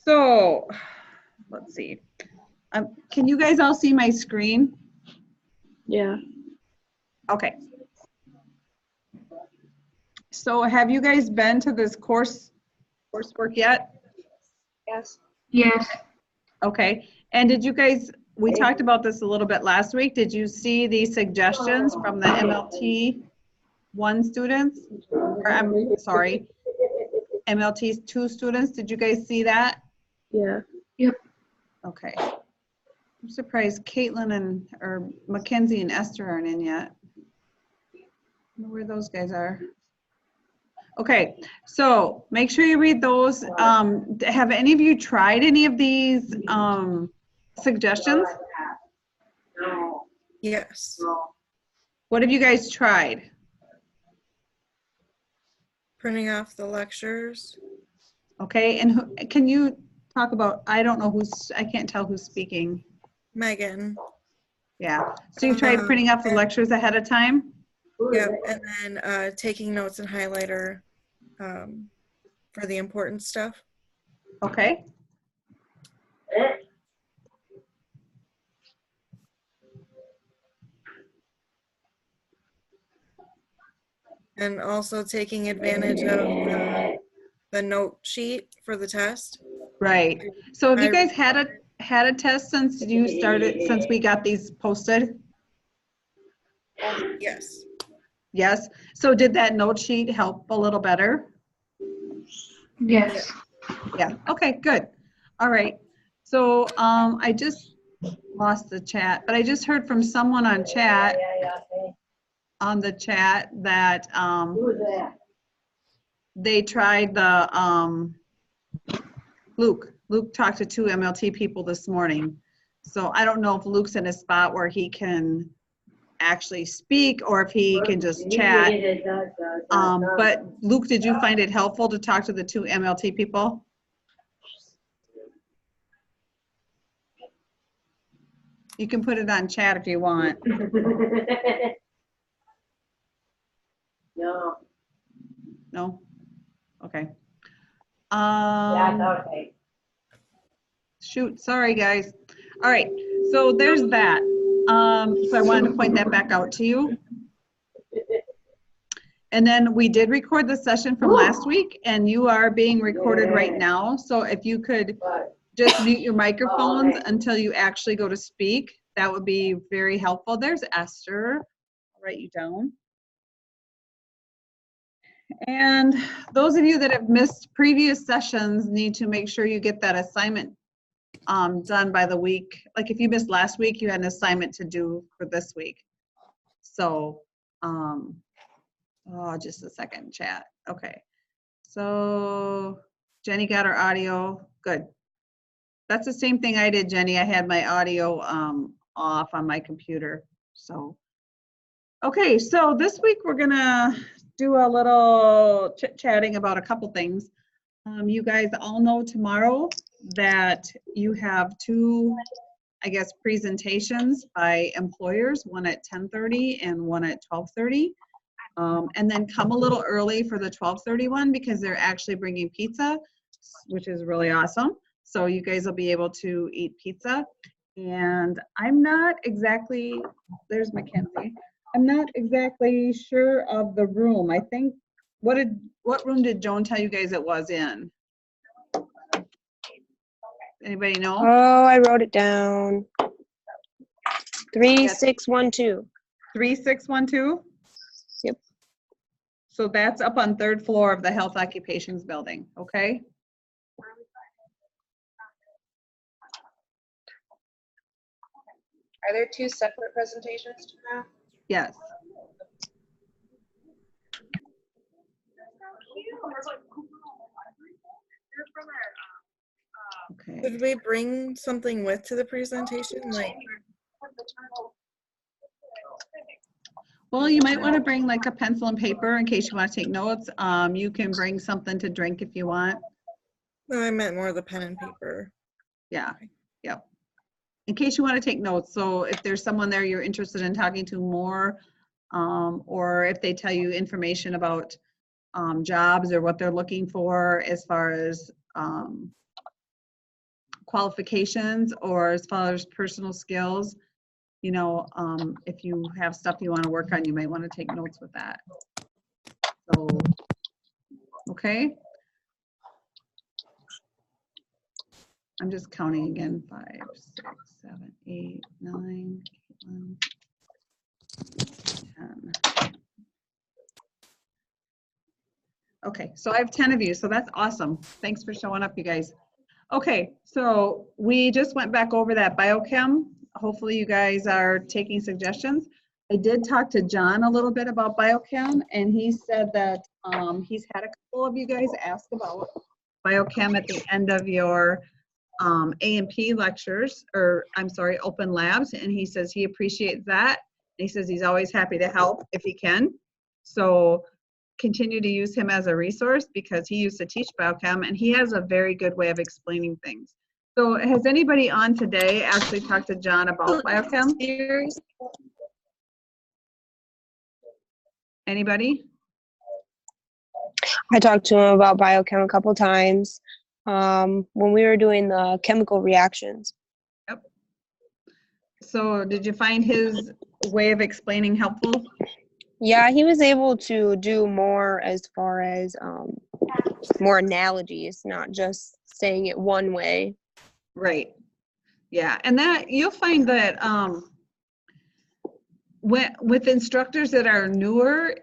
So, let's see. Can you guys all see my screen? Yeah. Okay. So have you guys been to this coursework yet? Yes. Yes. Okay. And did you guys, we talked about this a little bit last week. Did you see the suggestions from the MLT 1 students? Or I'm sorry, MLT 2 students? Did you guys see that? Yeah. Yep. Okay. I'm surprised Caitlin or Mackenzie and Esther aren't in yet. I wonder where those guys are. Okay, so make sure you read those. Have any of you tried any of these suggestions? Yes. What have you guys tried? Printing off the lectures. Okay, and can you talk about, I don't know who's, I can't tell who's speaking. Megan. Yeah, so you tried printing off the lectures ahead of time? Yep, and then taking notes and highlighter for the important stuff. Okay. And also taking advantage of the note sheet for the test. Right. So have you guys had a test since you started, since we got these posted? Yes. Yes. So did that note sheet help a little better? Yes. Yeah. Okay, good. All right. So I just lost the chat, but I just heard from someone on chat, the chat that they tried the Luke talked to 2 MLT people this morning. So I don't know if Luke's in a spot where he can actually speak or if he can just chat. But Luke, did you find it helpful to talk to the 2 MLT people? You can put it on chat if you want. No. No? Okay. Okay. Shoot, sorry guys. All right, so there's that. So I wanted to point that back out to you. And then we did record the session from last week, and you are being recorded right now. So if you could just mute your microphones until you actually go to speak, that would be very helpful. There's Esther. I'll write you down. And those of you that have missed previous sessions need to make sure you get that assignment done by the week. Like if you missed last week, you had an assignment to do for this week. So, oh, just a second, chat. Okay. So Jenny got her audio. Good. That's the same thing I did, Jenny. I had my audio off on my computer. So, okay. So this week we're gonna do a little chit-chatting about a couple things. You guys all know tomorrow that you have 2, I guess, presentations by employers, one at 10:30 and one at 12:30. And then come a little early for the 12:30 one because they're actually bringing pizza, which is really awesome. So you guys will be able to eat pizza. And I'm not exactly, there's Mackenzie. I'm not exactly sure of the room. I think, what room did Joan tell you guys it was in? Anybody know? Oh, I wrote it down. 3612. 3612? Yep. So that's up on 3rd floor of the Health Occupations building, okay? Are there 2 separate presentations tomorrow? Yes. Okay. Did we bring something with to the presentation? Like, Well, you might want to bring like a pencil and paper in case you want to take notes. You can bring something to drink if you want. no, I meant more the pen and paper. Yeah, yep. In case you want to take notes. So if there's someone there you're interested in talking to more, or if they tell you information about jobs or what they're looking for as far as qualifications or as far as personal skills, you know, if you have stuff you want to work on, you might want to take notes with that. So, okay. I'm just counting again. 5, 6, 7, 8, 9, 11, 10. Okay, so I have 10 of you, so that's awesome. Thanks for showing up, you guys. Okay, so we just went back over that biochem. Hopefully you guys are taking suggestions. I did talk to John a little bit about biochem, and he said that he's had a couple of you guys ask about biochem at the end of your A&P lectures, or I'm sorry, open labs, and he says he appreciates that. He says he's always happy to help if he can. So continue to use him as a resource because he used to teach biochem and he has a very good way of explaining things. So has anybody on today actually talked to John about biochem? Anybody? I talked to him about biochem a couple times when we were doing the chemical reactions. Yep. So did you find his way of explaining helpful? Yeah, he was able to do more as far as more analogies, not just saying it one way. Right. Yeah, and that you'll find that with instructors that are newer,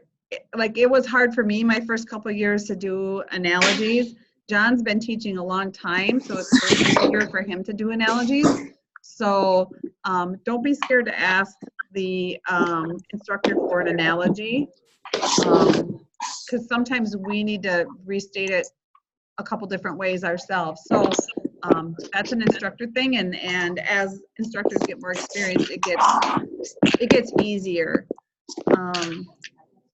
like it was hard for me my first couple of years to do analogies. John's been teaching a long time, so it's very easier for him to do analogies. So don't be scared to ask the instructor for an analogy, because sometimes we need to restate it a couple different ways ourselves. So that's an instructor thing, and as instructors get more experience, it gets easier.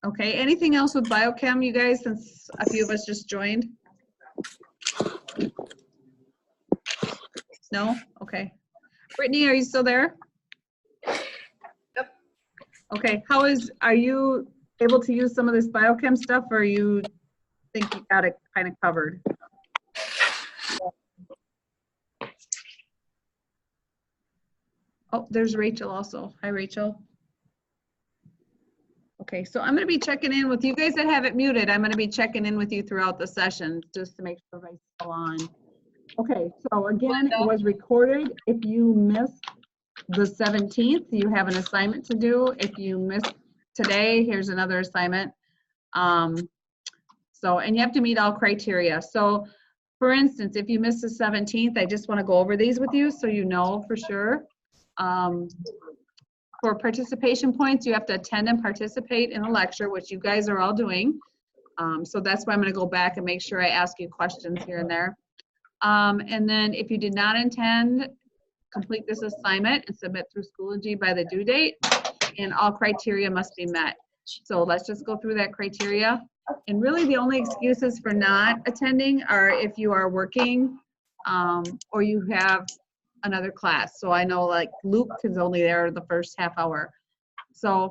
Okay, anything else with biochem, you guys, since a few of us just joined? No? Okay. Brittany, are you still there? Yep. Okay, are you able to use some of this biochem stuff, or you think you got it kind of covered? Oh, there's Rachel also. Hi, Rachel. Okay, so I'm going to be checking in with you guys that have it muted. I'm going to be checking in with you throughout the session just to make sure everybody's still on. Okay, so again, it was recorded. If you missed the 17th, you have an assignment to do. If you missed today, here's another assignment. And you have to meet all criteria. So for instance, if you missed the 17th, I just want to go over these with you so you know for sure. For participation points, you have to attend and participate in a lecture, which you guys are all doing. So that's why I'm going to go back and make sure I ask you questions here and there. And then if you did not intend, complete this assignment and submit through Schoology by the due date, and all criteria must be met. So let's just go through that criteria. And really the only excuses for not attending are if you are working or you have another class. So I know like Luke is only there the first half hour. So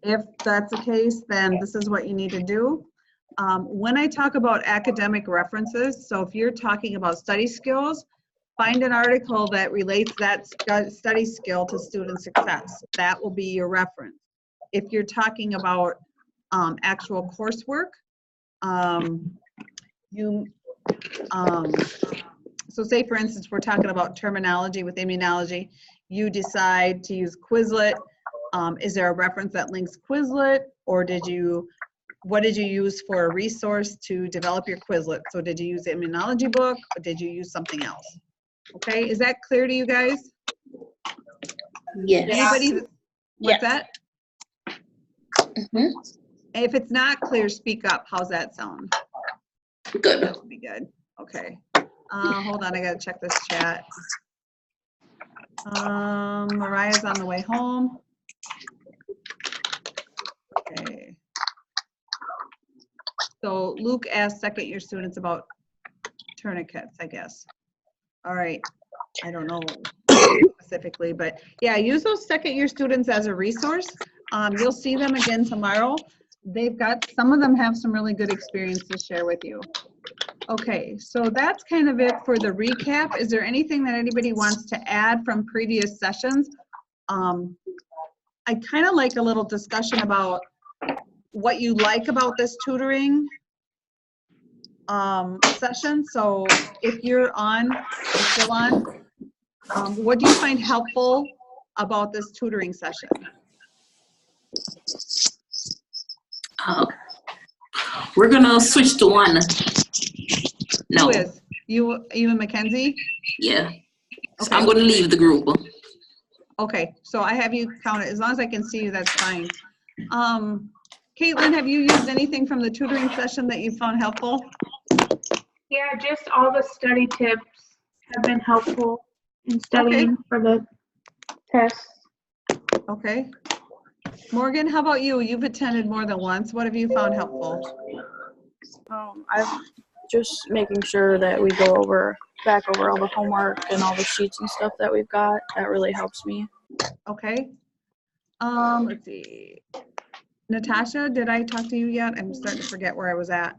if that's the case, then this is what you need to do. When I talk about academic references, so if you're talking about study skills, find an article that relates that study skill to student success. That will be your reference. If you're talking about actual coursework, so say for instance, we're talking about terminology with immunology, you decide to use Quizlet. Is there a reference that links Quizlet, or what did you use for a resource to develop your Quizlet? So did you use the immunology book, or did you use something else? Okay, is that clear to you guys? Yes. Anybody? What's that? Mhm. If it's not clear, speak up. How's that sound? Good. That would be good. Okay. Hold on, I gotta check this chat. Mariah's on the way home. Okay. So Luke asked second year students about tourniquets, I guess. All right. I don't know specifically, but yeah, use those second year students as a resource. You'll see them again tomorrow. Some of them have some really good experience to share with you. Okay, so that's kind of it for the recap. Is there anything that anybody wants to add from previous sessions? I kind of like a little discussion about what you like about this tutoring session. So if you're still on, what do you find helpful about this tutoring session? We're gonna switch to one. No. Who is? You and Mackenzie? Yeah. So Okay. I'm gonna leave the group. Okay, so I have you counted. As long as I can see you, that's fine. Caitlin, have you used anything from the tutoring session that you found helpful? Yeah, just all the study tips have been helpful in studying for the tests. Okay. Morgan, how about you? You've attended more than once. What have you found helpful? I've just making sure that we go back over all the homework and all the sheets and stuff that we've got. That really helps me. Okay. Let's see. Natasha, did I talk to you yet? I'm starting to forget where I was at.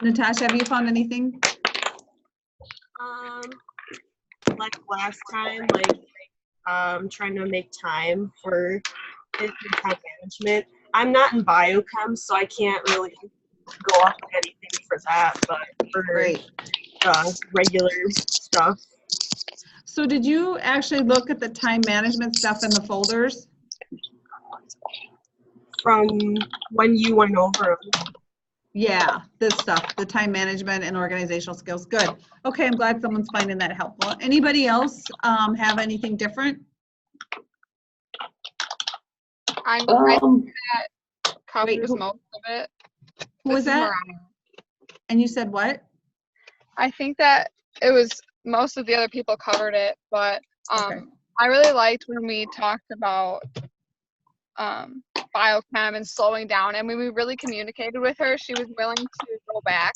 Natasha, have you found anything? Like last time, trying to make time for time management. I'm not in biochem, so I can't really go off of anything for that, but for Great. regular stuff. So did you actually look at the time management stuff in the folders? From when you went over them. Yeah, this stuff, the time management and organizational skills. Good. Okay, I'm glad someone's finding that helpful. Anybody else have anything different? I think that covers Wait, who- most of it. Who This was is that? Mariah. And you said what? I think that it was most of the other people covered it, but Okay. I really liked when we talked about biochem and slowing down, and when we really communicated with her, she was willing to go back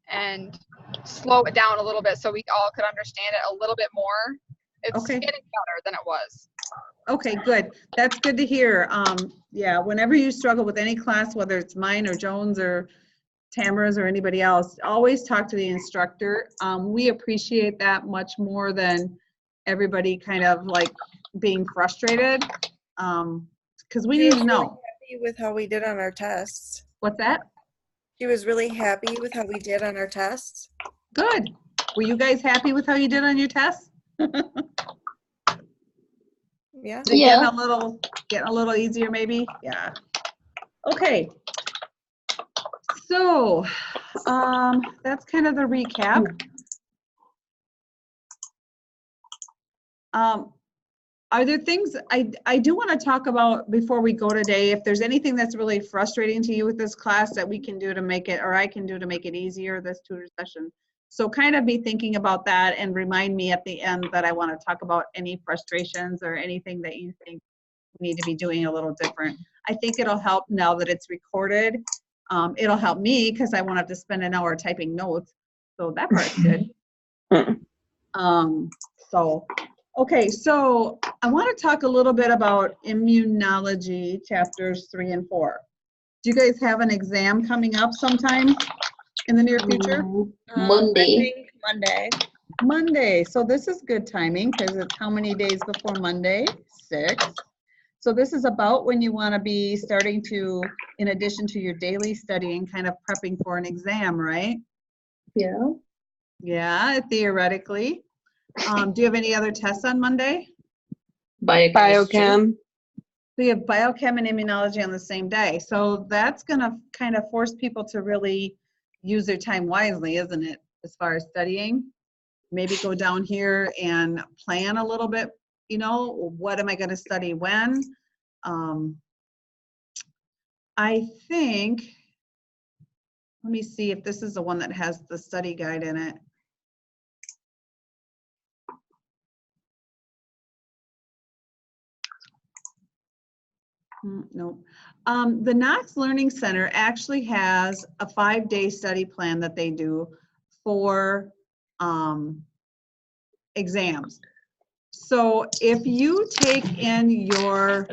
and slow it down a little bit so we all could understand it a little bit more. It's Okay. getting better than it was. Okay, good. That's good to hear. Yeah, whenever you struggle with any class, whether it's mine or Jones or Tamara's or anybody else, always talk to the instructor. We appreciate that much more than everybody kind of like being frustrated, because we She need was to really know. happy with how we did on our tests. What's that? She was really happy with how we did on our tests. Good. Were you guys happy with how you did on your tests? Yeah. Is it getting a little easier maybe? Yeah. Okay. So, that's kind of the recap. Are there things I do want to talk about before we go today? If there's anything that's really frustrating to you with this class that we can do to make it, or I can do to make it easier, this tutor session. So kind of be thinking about that and remind me at the end that I want to talk about any frustrations or anything that you think we need to be doing a little different. I think it'll help now that it's recorded. It'll help me because I won't have to spend an hour typing notes. So that part's good. Okay, so I want to talk a little bit about immunology chapters 3 and 4. Do you guys have an exam coming up sometime in the near future? Monday. I think Monday. Monday. So this is good timing because it's how many days before Monday? 6. So this is about when you want to be starting to, in addition to your daily studying, kind of prepping for an exam, right? Yeah. Yeah, theoretically. Do you have any other tests on Monday? Biochem. So you have biochem and immunology on the same day. So that's going to kind of force people to really use their time wisely, isn't it, as far as studying? Maybe go down here and plan a little bit, you know, what am I going to study when? I think, let me see if this is the one that has the study guide in it. No. The Knox Learning Center actually has a 5-day study plan that they do for exams. So if you take in your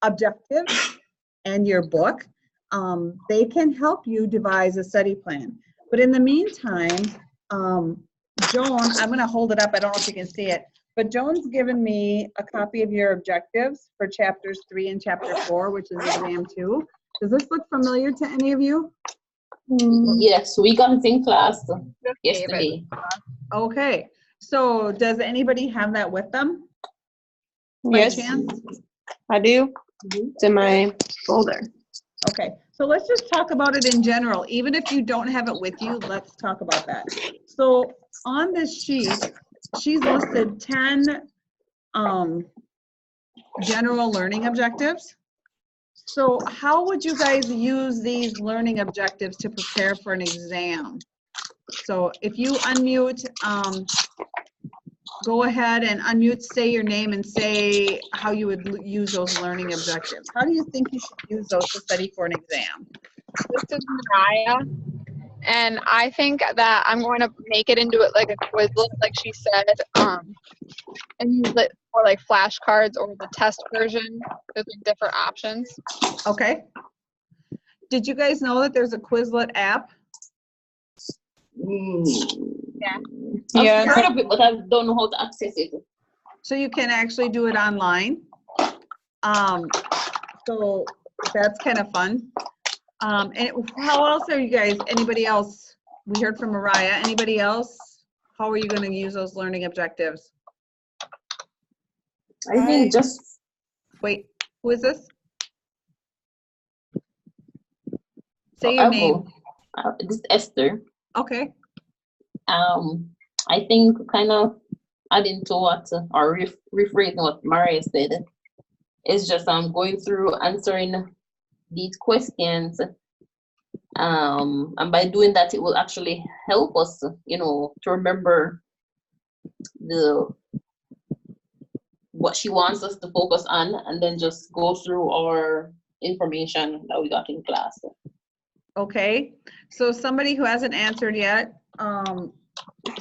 objectives and your book, they can help you devise a study plan. But in the meantime, Joan, I'm going to hold it up. I don't know if you can see it, but Joan's given me a copy of your objectives for chapters 3 and chapter 4, which is exam 2. Does this look familiar to any of you? Yes, we got it in class yesterday. Okay. So does anybody have that with them? By Yes, chance? I do. It's in my folder. Okay, so let's just talk about it in general. Even if you don't have it with you, let's talk about that. So on this sheet, she's listed 10 general learning objectives. So how would you guys use these learning objectives to prepare for an exam? So if you unmute, go ahead and unmute, say your name and say how you would use those learning objectives. How do you think you should use those to study for an exam? This is Mariah, and I think that I'm going to make it into it like a Quizlet, like she said, and use it for like flashcards or the test version. There's like different options. Okay. Did you guys know that there's a Quizlet app? Yeah. I've heard of it, but I don't know how to access it. So you can actually do it online. So that's kind of fun. And how else are you guys, anybody else? We heard from Mariah. Anybody else? How are you going to use those learning objectives? I think just Wait, who is this? Say your name. This is Esther. Okay. I think kind of adding to what or rephrasing what Maria said. It's just going through answering these questions. And by doing that, it will actually help us, you know, to remember what she wants us to focus on, and then just go through our information that we got in class. Okay. So somebody who hasn't answered yet,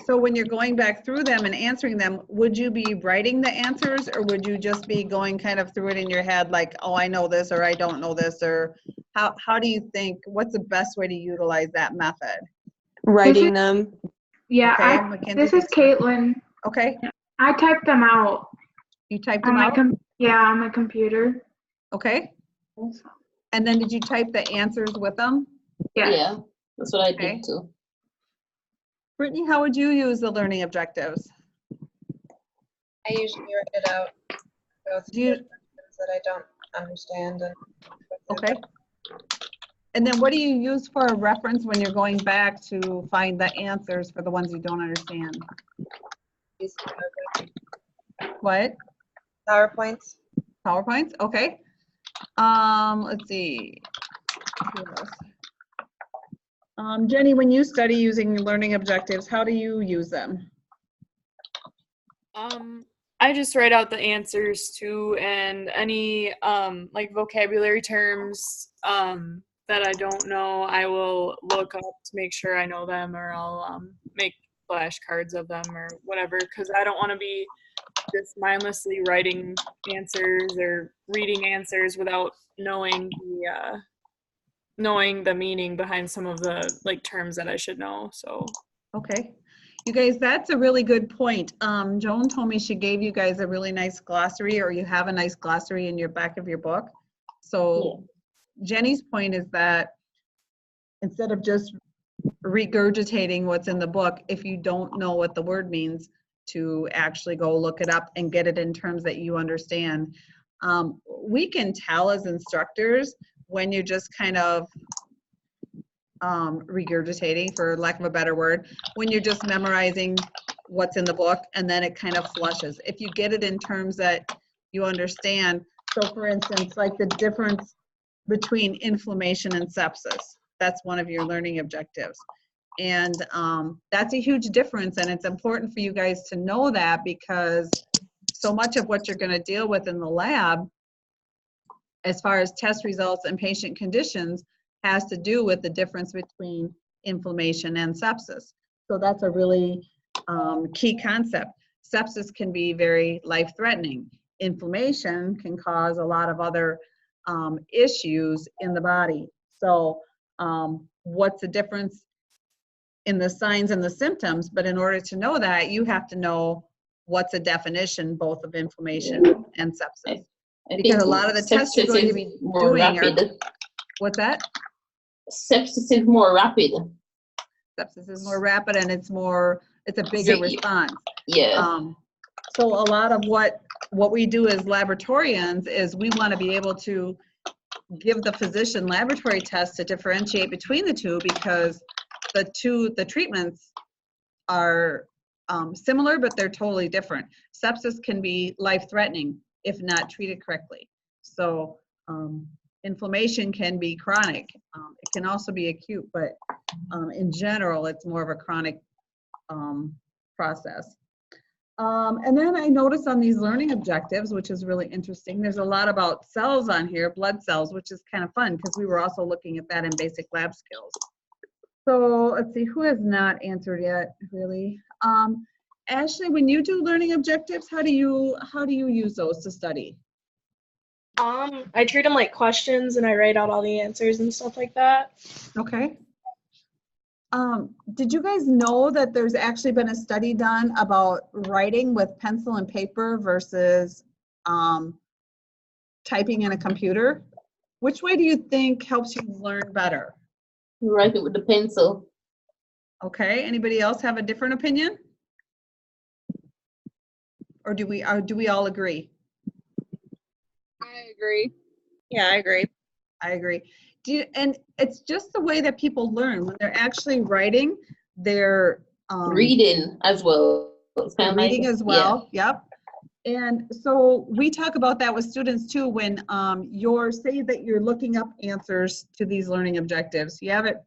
so when you're going back through them and answering them, would you be writing the answers, or would you just be going kind of through it in your head like, oh, I know this, or I don't know this, or how do you think, what's the best way to utilize that method? Writing them. Yeah, Okay, Mackenzie, this is Caitlin. Okay, I typed them out you typed on them my out? on my computer. Okay. And then did you type the answers with them? Yes. Yeah, that's what I Okay. did too. Brittany, how would you use the learning objectives? I usually write it out. Go Do through you- the questions that I don't understand and. Okay. And then what do you use for a reference when you're going back to find the answers for the ones you don't understand? Use What? PowerPoints. PowerPoints? Okay. Let's see. Who else? Jenny, when you study using learning objectives, how do you use them? I just write out the answers to, and any like vocabulary terms that I don't know, I will look up to make sure I know them, or I'll make flashcards of them or whatever, because I don't want to be just mindlessly writing answers or reading answers without knowing the meaning behind some of the like terms that I should know. So Okay. You guys, that's a really good point. Joan told me she gave you guys a really nice glossary, or you have a nice glossary in your back of your book. So Jenny's point is that instead of just regurgitating what's in the book, if you don't know what the word means, to actually go look it up and get it in terms that you understand. We can tell as instructors when you're just kind of regurgitating, for lack of a better word, when you're just memorizing what's in the book and then it kind of flushes. If you get it in terms that you understand, so for instance, like the difference between inflammation and sepsis, that's one of your learning objectives. And that's a huge difference, and it's important for you guys to know that, because so much of what you're going to deal with in the lab as far as test results and patient conditions has to do with the difference between inflammation and sepsis. So that's a really key concept. Sepsis can be very life-threatening. Inflammation can cause a lot of other issues in the body. So what's the difference in the signs and the symptoms? But in order to know that, you have to know what's a definition both of inflammation and sepsis. I Because think a lot of the tests you're sepsis going to is be more doing are, rapid. what's that? Sepsis is more rapid. Sepsis is more rapid and it's a bigger response. Yeah. So a lot of what we do as laboratorians is we want to be able to give the physician laboratory tests to differentiate between the two, because the treatments are similar, but they're totally different. Sepsis can be life-threatening if not treated correctly. So inflammation can be chronic. It can also be acute, but in general, it's more of a chronic process. And then I noticed on these learning objectives, which is really interesting, there's a lot about cells on here, blood cells, which is kind of fun because we were also looking at that in basic lab skills. So let's see, who has not answered yet, really? Ashley, when you do learning objectives, how do you use those to study? I treat them like questions and I write out all the answers and stuff like that. Okay. Did you guys know that there's actually been a study done about writing with pencil and paper versus typing in a computer? Which way do you think helps you learn better? You write it with the pencil. Okay, anybody else have a different opinion? Or do we all agree? I agree. Yeah, I agree. I agree. And it's just the way that people learn when they're actually writing. They're reading as well. It's kind of reading like, as well. Yeah. Yep. And so we talk about that with students too. When say that you're looking up answers to these learning objectives, you have it.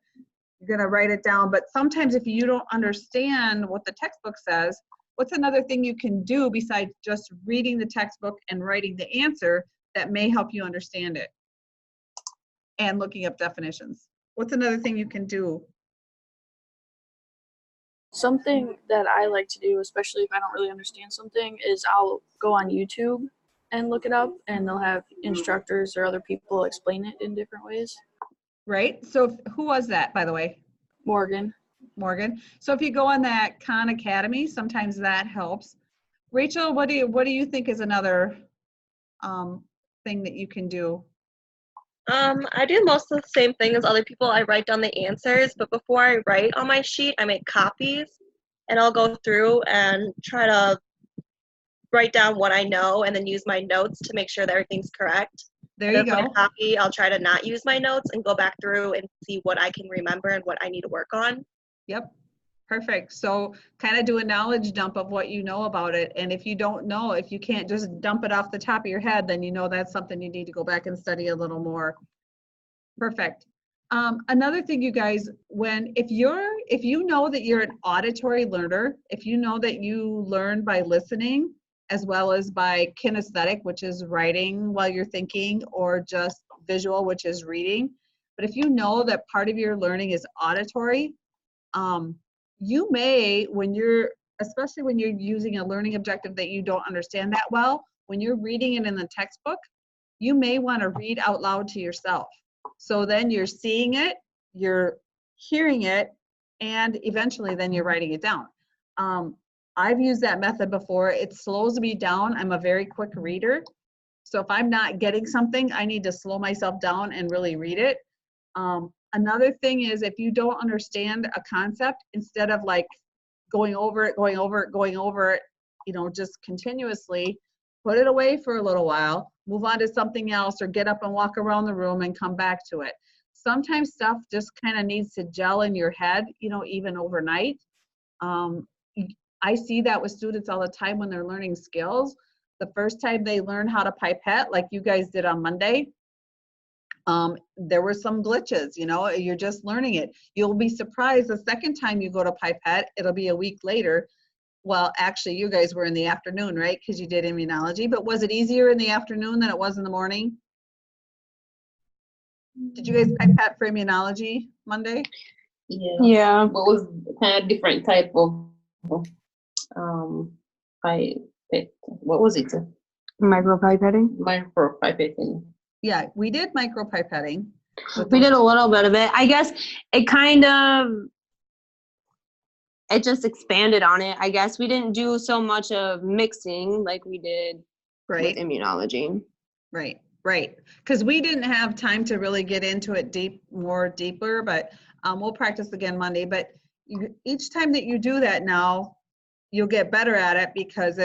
You're gonna write it down. But sometimes if you don't understand what the textbook says, what's another thing you can do besides just reading the textbook and writing the answer that may help you understand it? And looking up definitions. What's another thing you can do? Something that I like to do, especially if I don't really understand something, is I'll go on YouTube and look it up, and they'll have instructors or other people explain it in different ways. Right. So who was that, by the way? Morgan. So if you go on that Khan Academy, sometimes that helps. Rachel, what do you think is another thing that you can do? I do most of the same thing as other people. I write down the answers, but before I write on my sheet, I make copies, and I'll go through and try to write down what I know and then use my notes to make sure that everything's correct. There you go. If I copy, I'll try to not use my notes and go back through and see what I can remember and what I need to work on. Yep. Perfect. So kind of do a knowledge dump of what you know about it. And if you don't know, if you can't just dump it off the top of your head, then you know that's something you need to go back and study a little more. Perfect. Another thing, you guys, if you know that you're an auditory learner, if you know that you learn by listening as well as by kinesthetic, which is writing while you're thinking, or just visual, which is reading. But if you know that part of your learning is auditory, you may, especially when you're using a learning objective that you don't understand that well, when you're reading it in the textbook, you may want to read out loud to yourself. So then you're seeing it, you're hearing it, and eventually then you're writing it down. I've used that method before. It slows me down. I'm a very quick reader. So if I'm not getting something, I need to slow myself down and really read it. Another thing is, if you don't understand a concept, instead of like going over it, just continuously, put it away for a little while, move on to something else, or get up and walk around the room and come back to it. Sometimes stuff just kind of needs to gel in your head, even overnight. I see that with students all the time when they're learning skills. The first time they learn how to pipette, like you guys did on Monday, there were some glitches, you're just learning it. You'll be surprised the second time you go to pipette, it'll be a week later. Well, actually, you guys were in the afternoon, right? Because you did immunology. But was it easier in the afternoon than it was in the morning? Did you guys pipette for immunology Monday? Yeah. What was kind of different type of pipette? What was it? Micropipetting. Micropipetting. Yeah, we did micropipetting. with We those- did a little bit of it. I guess it kind of, it just expanded on it. I guess we didn't do so much of mixing like we did Right. with immunology. Right, right. Because we didn't have time to really get into it deeper, but we'll practice again Monday. But each time that you do that now, you'll get better at it because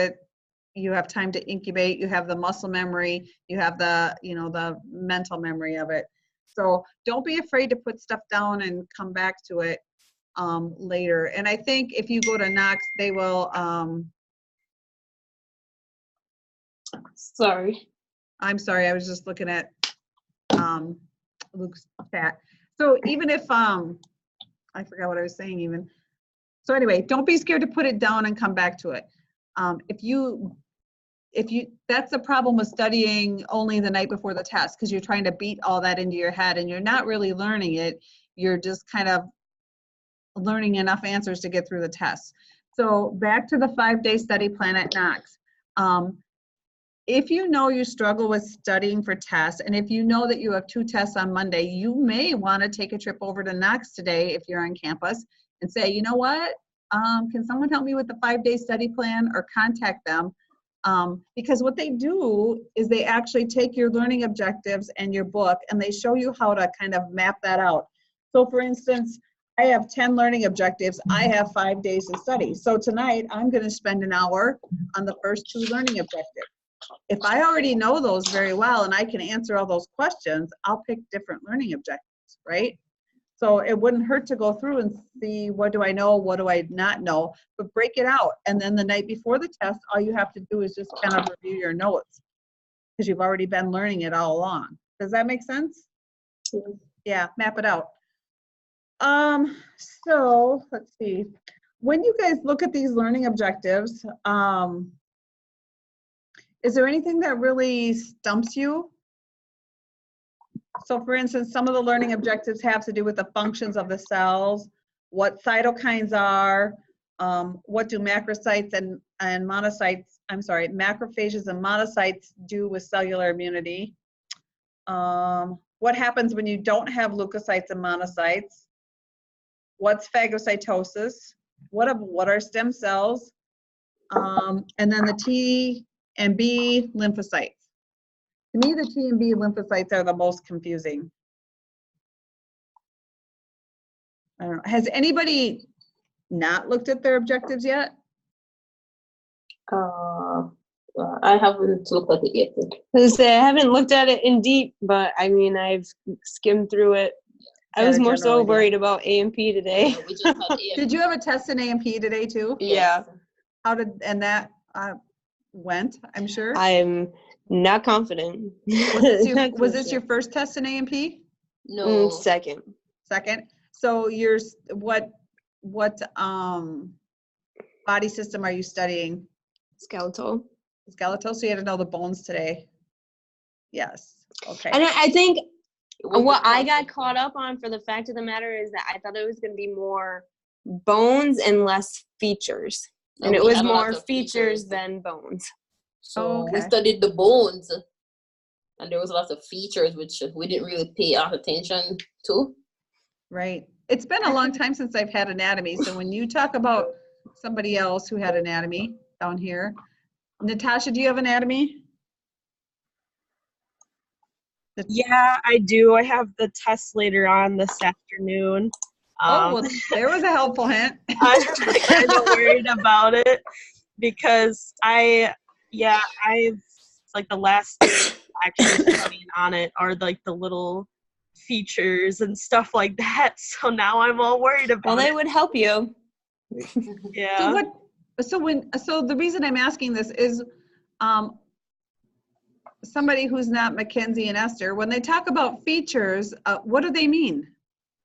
you have time to incubate, you have the muscle memory, you have the, the mental memory of it. So don't be afraid to put stuff down and come back to it later. And I think if you go to Knox, they will, Sorry. I'm sorry, I was just looking at Luke's chat. So even if, I forgot what I was saying even. So anyway, don't be scared to put it down and come back to it. That's the problem with studying only the night before the test, because you're trying to beat all that into your head and you're not really learning it. You're just kind of learning enough answers to get through the test. So back to the 5-day study plan at Knox. If you know you struggle with studying for tests, and if you know that you have 2 tests on Monday, you may want to take a trip over to Knox today if you're on campus and say, you know what, can someone help me with the 5-day study plan, or contact them. Because what they do is they actually take your learning objectives and your book and they show you how to kind of map that out. So for instance, I have 10 learning objectives. I have 5 days to study. So tonight I'm going to spend an hour on the first 2 learning objectives. If I already know those very well and I can answer all those questions, I'll pick different learning objectives, right? So it wouldn't hurt to go through and see, what do I know, what do I not know, but break it out. And then the night before the test, all you have to do is just kind of review your notes because you've already been learning it all along. Does that make sense? Yeah, map it out. So let's see. When you guys look at these learning objectives, is there anything that really stumps you? So for instance, some of the learning objectives have to do with the functions of the cells, what cytokines are, what do macrophages and monocytes do with cellular immunity? What happens when you don't have leukocytes and monocytes? What's phagocytosis? What are stem cells? And then the T and B lymphocytes. To me, the T and B lymphocytes are the most confusing. I don't know. Has anybody not looked at their objectives yet? I haven't looked at it yet. I haven't looked at it in deep, but I mean, I've skimmed through it. I was more so worried about A&P today. We just had Did you have a test in A&P today too? Yeah. How did, and that went, I'm sure? I'm not confident. Was this your first test in A&P? No. Second. Second. So yours, what body system are you studying? Skeletal. Skeletal. So you had to know the bones today. Yes. Okay. And I think what I got caught up on, for the fact of the matter, is that I thought it was going to be more bones and less features. And it was more features than bones. So we studied the bones, and there was lots of features which we didn't really pay our attention to. Right. It's been a long time since I've had anatomy. So when you talk about somebody else who had anatomy down here, Natasha, do you have anatomy? Yeah, I do. I have the test later on this afternoon. Well, there was a helpful hint. I'm kind of worried about it because I've like the last thing actually studying on it are like the little features and stuff like that. So now I'm all worried about Well, they would help you. Yeah. So the reason I'm asking this is somebody who's not Mackenzie and Esther, when they talk about features, what do they mean?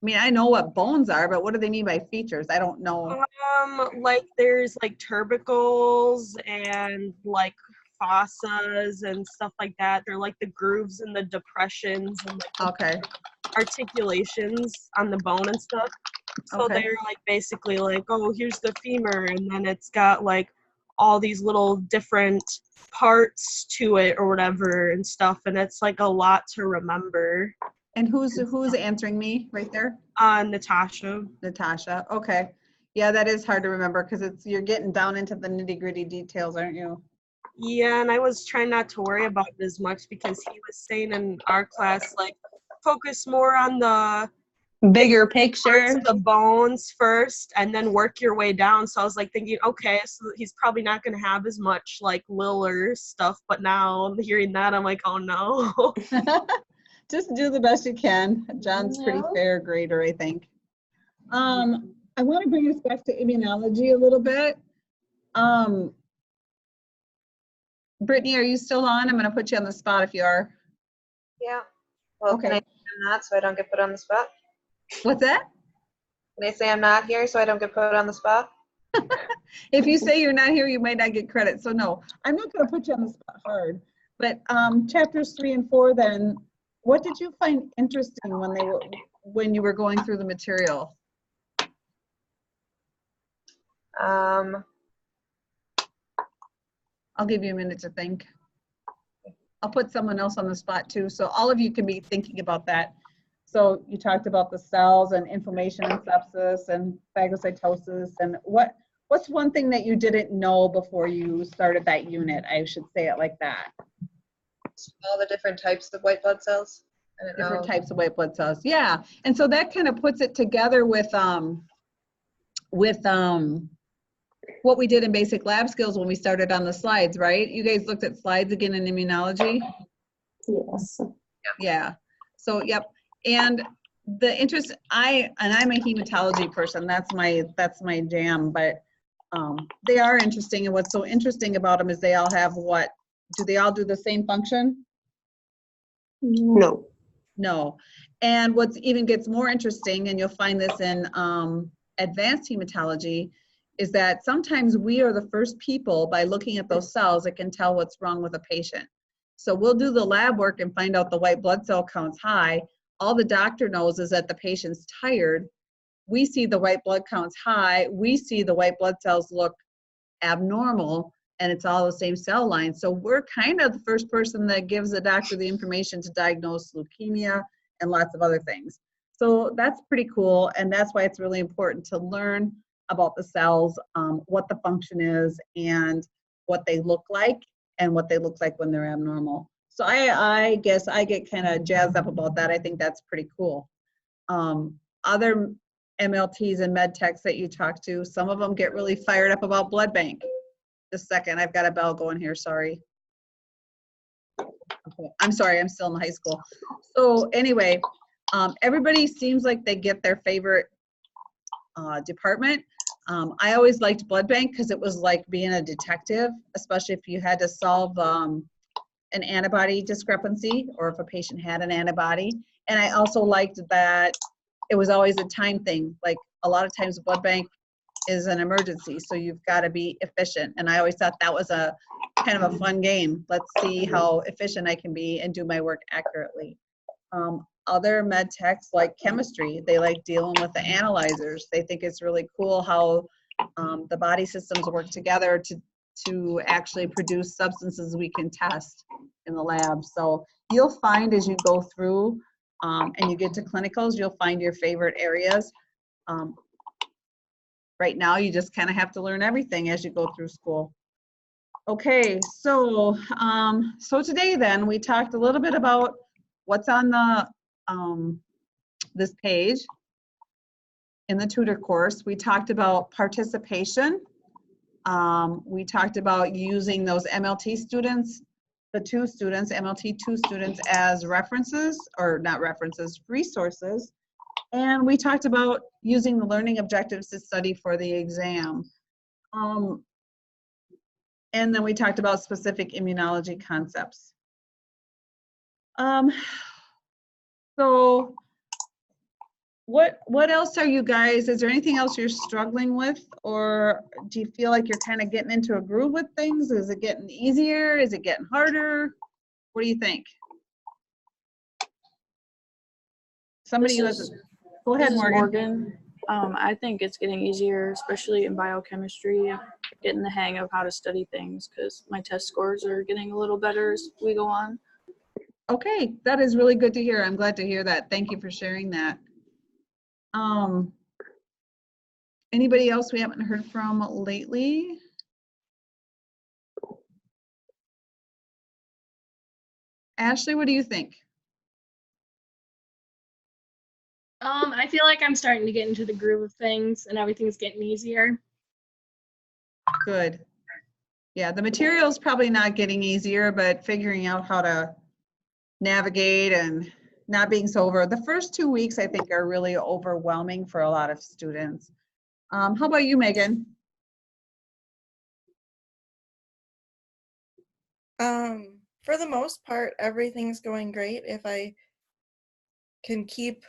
I mean, I know what bones are, but what do they mean by features? I don't know. Like there's like tubercles and like fossas and stuff like that. They're like the grooves and the depressions and like the articulations on the bone and stuff. So they're like basically like, oh, here's the femur, and then it's got like all these little different parts to it or whatever and stuff, and it's like a lot to remember. And who's answering me right there? Natasha. Natasha. Okay. Yeah, that is hard to remember because you're getting down into the nitty-gritty details, aren't you? Yeah, and I was trying not to worry about it as much because he was saying in our class, like, focus more on the bigger picture, the bones first, and then work your way down. So I was like thinking, okay, so he's probably not going to have as much like littler stuff. But now hearing that, I'm like, oh no. Just do the best you can. John's pretty fair grader, I think. I want to bring us back to immunology a little bit. Brittany, are you still on? I'm going to put you on the spot if you are. Yeah. Well, Okay. can I say I'm not so I don't get put on the spot? What's that? Can I say I'm not here so I don't get put on the spot? If you say you're not here, you might not get credit. So no, I'm not going to put you on the spot hard. But chapters 3 and 4, then, what did you find interesting when you were going through the material? I'll give you a minute to think. I'll put someone else on the spot too, so all of you can be thinking about that. So you talked about the cells and inflammation and sepsis and phagocytosis, and what's one thing that you didn't know before you started that unit? I should say it like that. All the different types of white blood cells. Different types of white blood cells, yeah. And so that kind of puts it together with what we did in basic lab skills when we started on the slides, right? You guys looked at slides again in immunology? Yes. Yeah. So, yep. And the interest, I'm a hematology person. That's my jam. But they are interesting. And what's so interesting about them is they all have what? Do they all do the same function? No. No. And what's even gets more interesting, and you'll find this in advanced hematology, is that sometimes we are the first people, by looking at those cells, that can tell what's wrong with a patient. So we'll do the lab work and find out the white blood cell count's high. All the doctor knows is that the patient's tired. We see the white blood count's high. We see the white blood cells look abnormal, and it's all the same cell line. So we're kind of the first person that gives the doctor the information to diagnose leukemia and lots of other things. So that's pretty cool, and that's why it's really important to learn about the cells, what the function is, and what they look like, and what they look like when they're abnormal. So I guess I get kind of jazzed up about that. I think that's pretty cool. Other MLTs and med techs that you talk to, some of them get really fired up about blood bank. Just a second, I've got a bell going here, sorry. Okay. I'm sorry, I'm still in high school. So anyway, everybody seems like they get their favorite department. I always liked blood bank because it was like being a detective, especially if you had to solve an antibody discrepancy or if a patient had an antibody. And I also liked that it was always a time thing. Like a lot of times blood bank is an emergency, so you've got to be efficient. And I always thought that was a kind of a fun game. Let's see how efficient I can be and do my work accurately. Other med techs like chemistry, they like dealing with the analyzers. They think it's really cool how the body systems work together to actually produce substances we can test in the lab. So you'll find as you go through and you get to clinicals, you'll find your favorite areas. Right now, you just kind of have to learn everything as you go through school. Okay, so today then we talked a little bit about what's on the this page in the tutor course. We talked about participation. We talked about using those MLT students, the MLT 2 students as references, or not references, resources. And we talked about using the learning objectives to study for the exam. And then we talked about specific immunology concepts. So what else are you guys, is there anything else you're struggling with, or do you feel like you're kind of getting into a groove with things? Is it getting easier? Is it getting harder? What do you think? Somebody who has, go ahead, Morgan. I think it's getting easier, especially in biochemistry. getting the hang of how to study things because my test scores are getting a little better as we go on. Okay, that is really good to hear. I'm glad to hear that. Thank you for sharing that. Anybody else we haven't heard from lately? Ashley, what do you think? I feel like I'm starting to get into the groove of things and everything's getting easier. Good. Yeah, the material's probably not getting easier, but figuring out how to navigate and not being so over. The first 2 weeks, I think, are really overwhelming for a lot of students. How about you, Megan? For the most part, everything's going great. If I can keep,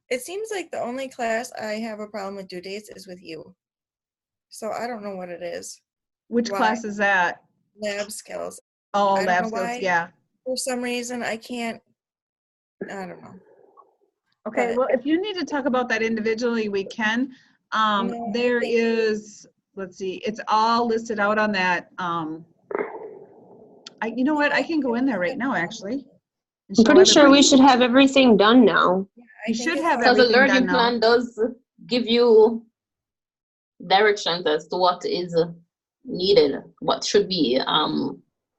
it seems like the only class I have a problem with due dates is with you. So I don't know what it is. Which class is that? Lab skills. Oh, I don't lab know skills, why. yeah. For some reason, I can't, I don't know. Okay, well, if you need to talk about that individually, we can. No, There is, let's see, it's all listed out on that. You know what? I can go in there right now, actually. I'm pretty sure we should have everything done now. You should have Because the everything done learning now. plan does give you directions as to what is needed, what should be,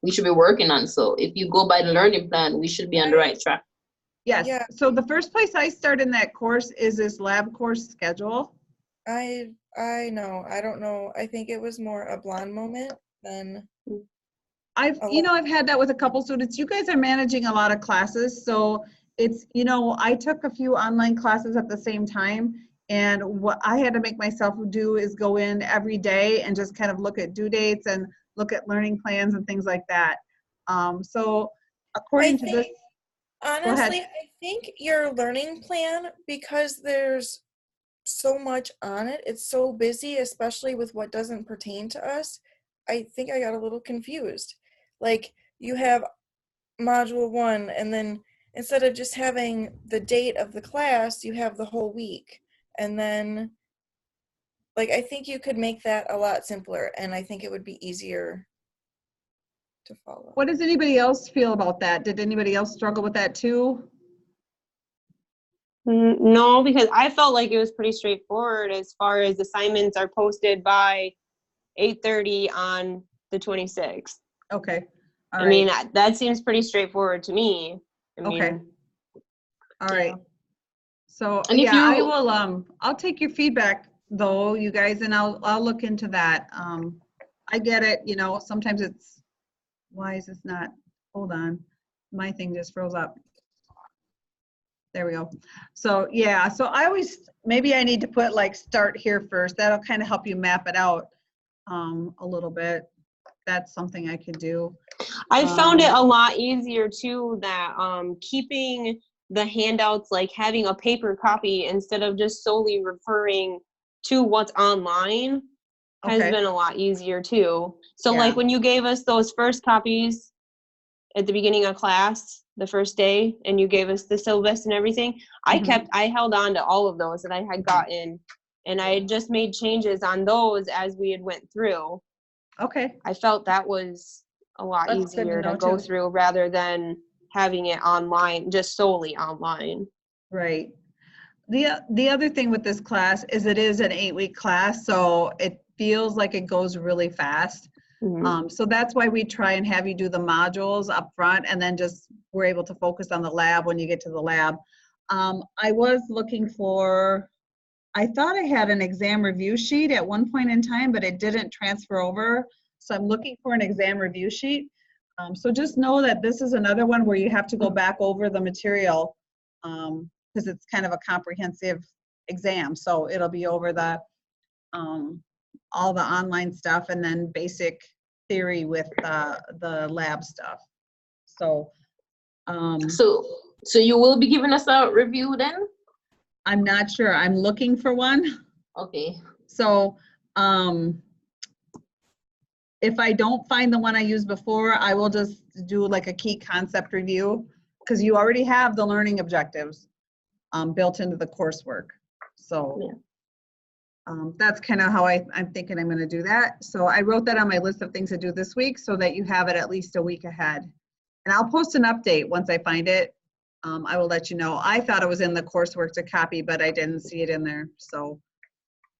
we should be working on. So if you go by the learning plan, we should be on the right track. Yes. Yeah. So the first place I start in that course is this lab course schedule. I know. I don't know. I think it was more a blonde moment than. I've had that with a couple students. You guys are managing a lot of classes, so it's, I took a few online classes at the same time, and what I had to make myself do is go in every day and just kind of look at due dates and look at learning plans and things like that. So according to this, Honestly, I think your learning plan, because there's so much on it, it's so busy, especially with what doesn't pertain to us. I think I got a little confused. Like, you have module 1, and then instead of just having the date of the class, you have the whole week. And then, like, I think you could make that a lot simpler, and I think it would be easier to follow. What does anybody else feel about that? Did anybody else struggle with that too? No, because I felt like it was pretty straightforward as far as assignments are posted by 8:30 on the 26th. Okay. All I right. mean, that seems pretty straightforward to me. Okay. All right. So And if I you- will, I'll take your feedback though, you guys, and I'll look into that. I get it, sometimes it's, why is this not, hold on. My thing just froze up. There we go. So yeah, so I always, maybe I need to put like start here first. That'll kind of help you map it out a little bit. That's something I could do. I found it a lot easier too, that keeping the handouts, like having a paper copy instead of just solely referring to what's online has Okay. been a lot easier too. So Yeah. like when you gave us those first copies at the beginning of class, the first day, and you gave us the syllabus and everything, I held on to all of those that I had gotten, and I had just made changes on those as we had went through. Okay. I felt that was a lot That's good to easier know, to go too. through rather than having it online, just solely online. Right. The other thing with this class is it is an 8-week class, so it feels like it goes really fast. So that's why we try and have you do the modules up front, and then just we're able to focus on the lab when you get to the lab. I was looking for, I thought I had an exam review sheet at one point in time, but it didn't transfer over. So I'm looking for an exam review sheet. So just know that this is another one where you have to go back over the material because it's kind of a comprehensive exam. So it'll be over the all the online stuff and then basic theory with the lab stuff. So so you will be giving us a review then? I'm not sure. I'm looking for one. Okay. So if I don't find the one I used before, I will just do like a key concept review because you already have the learning objectives built into the coursework. So that's kind of how I'm thinking I'm going to do that. So I wrote that on my list of things to do this week so that you have it at least a week ahead. And I'll post an update once I find it. I will let you know. I thought it was in the coursework to copy, but I didn't see it in there. So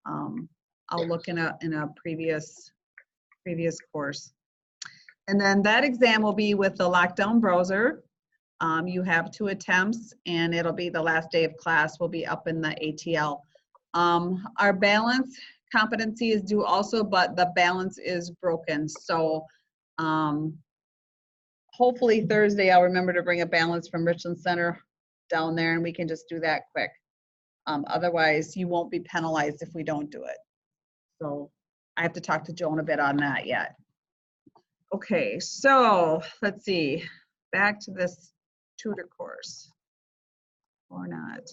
I'll look in a previous course. And then that exam will be with the lockdown browser. You have 2 attempts, and it'll be the last day of class will be up in the ATL. Our balance competency is due also, but the balance is broken. So hopefully Thursday I'll remember to bring a balance from Richland Center down there, and we can just do that quick. Otherwise, you won't be penalized if we don't do it. So I have to talk to Joan a bit on that yet. Okay, so let's see. Back to this tutor course or not.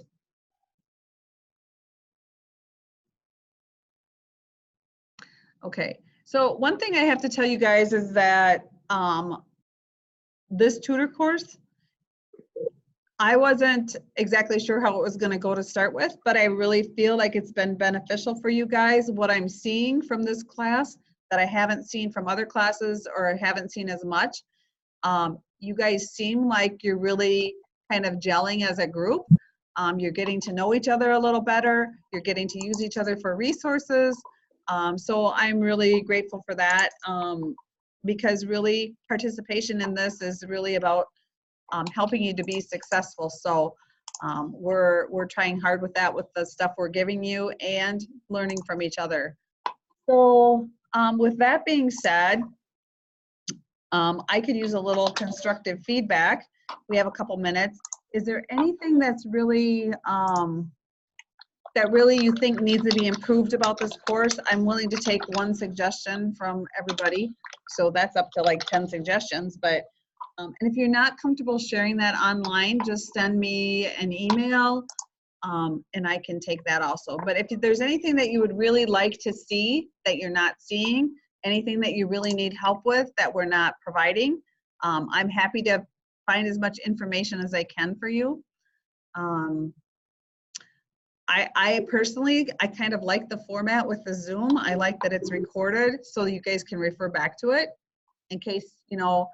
Okay, so one thing I have to tell you guys is that this tutor course, I wasn't exactly sure how it was going to go to start with, but I really feel like it's been beneficial for you guys. What I'm seeing from this class that I haven't seen from other classes or haven't seen as much, you guys seem like you're really kind of gelling as a group. You're getting to know each other a little better. You're getting to use each other for resources. So I'm really grateful for that because really participation in this is really about helping you to be successful. So we're trying hard with that, with the stuff we're giving you and learning from each other. So with that being said, I could use a little constructive feedback. We have a couple minutes. Is there anything that's really, that really you think needs to be improved about this course? I'm willing to take one suggestion from everybody. So that's up to like 10 suggestions, but and if you're not comfortable sharing that online, just send me an email and I can take that also. But if there's anything that you would really like to see that you're not seeing, anything that you really need help with that we're not providing, I'm happy to find as much information as I can for you. I personally, I kind of like the format with the Zoom. I like that it's recorded so you guys can refer back to it in case, you know,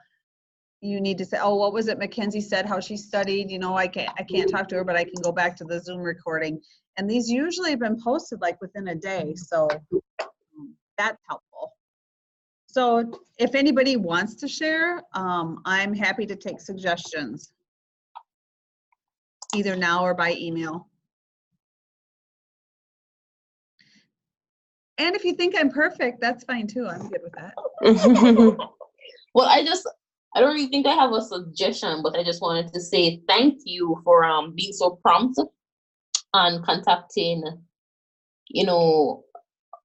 you need to say, oh, what was it Mackenzie said, how she studied, you know, I can't talk to her, but I can go back to the Zoom recording. And these usually have been posted like within a day, so that's helpful. So if anybody wants to share, I'm happy to take suggestions, either now or by email. And if you think I'm perfect, that's fine too. I'm good with that. Well, I don't really think I have a suggestion, but I just wanted to say thank you for being so prompt and contacting, you know,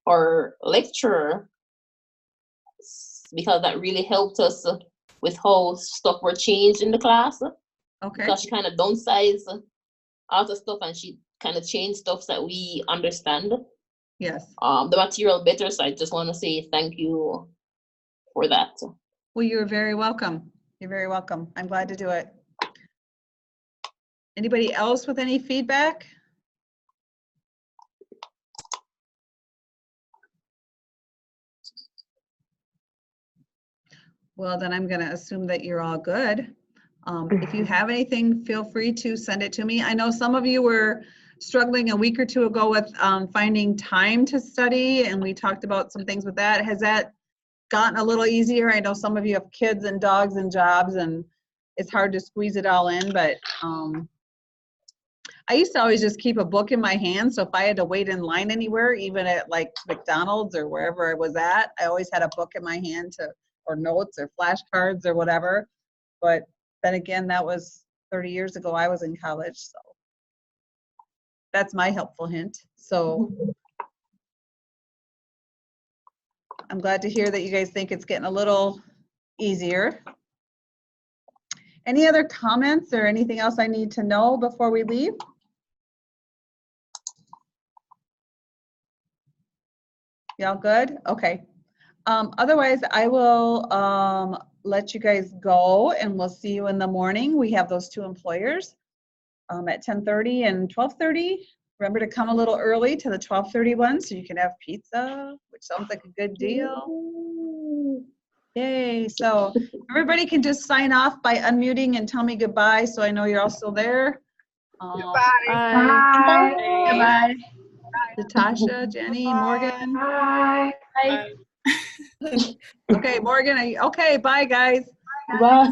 our lecturer, because that really helped us with how stuff were changed in the class. Okay. Because she kind of downsized all the stuff and she kind of changed stuff that we understand. Yes. The material better, so I just want to say thank you for that. Well, you're very welcome. You're very welcome. I'm glad to do it. Anybody else with any feedback? Well, then I'm going to assume that you're all good. If you have anything, feel free to send it to me. I know some of you were struggling a week or two ago with finding time to study, and we talked about some things with that. Has that gotten a little easier? I know some of you have kids and dogs and jobs, and it's hard to squeeze it all in, but I used to always just keep a book in my hand, so if I had to wait in line anywhere, even at like McDonald's or wherever I was at, I always had a book in my hand or notes or flashcards or whatever. But then again, that was 30 years ago. I was in college, so that's my helpful hint. So I'm glad to hear that you guys think it's getting a little easier. Any other comments or anything else I need to know before we leave? Y'all good? Okay. Otherwise, I will let you guys go and we'll see you in the morning. We have those 2 employers at 10:30 and 12:30. Remember to come a little early to the 12:31 so you can have pizza, which sounds like a good deal. Yay. So everybody can just sign off by unmuting and tell me goodbye so I know you're all still there. Bye. Bye. Natasha, Jenny, Morgan. Bye. Bye. Okay, Morgan, okay, bye guys. Bye.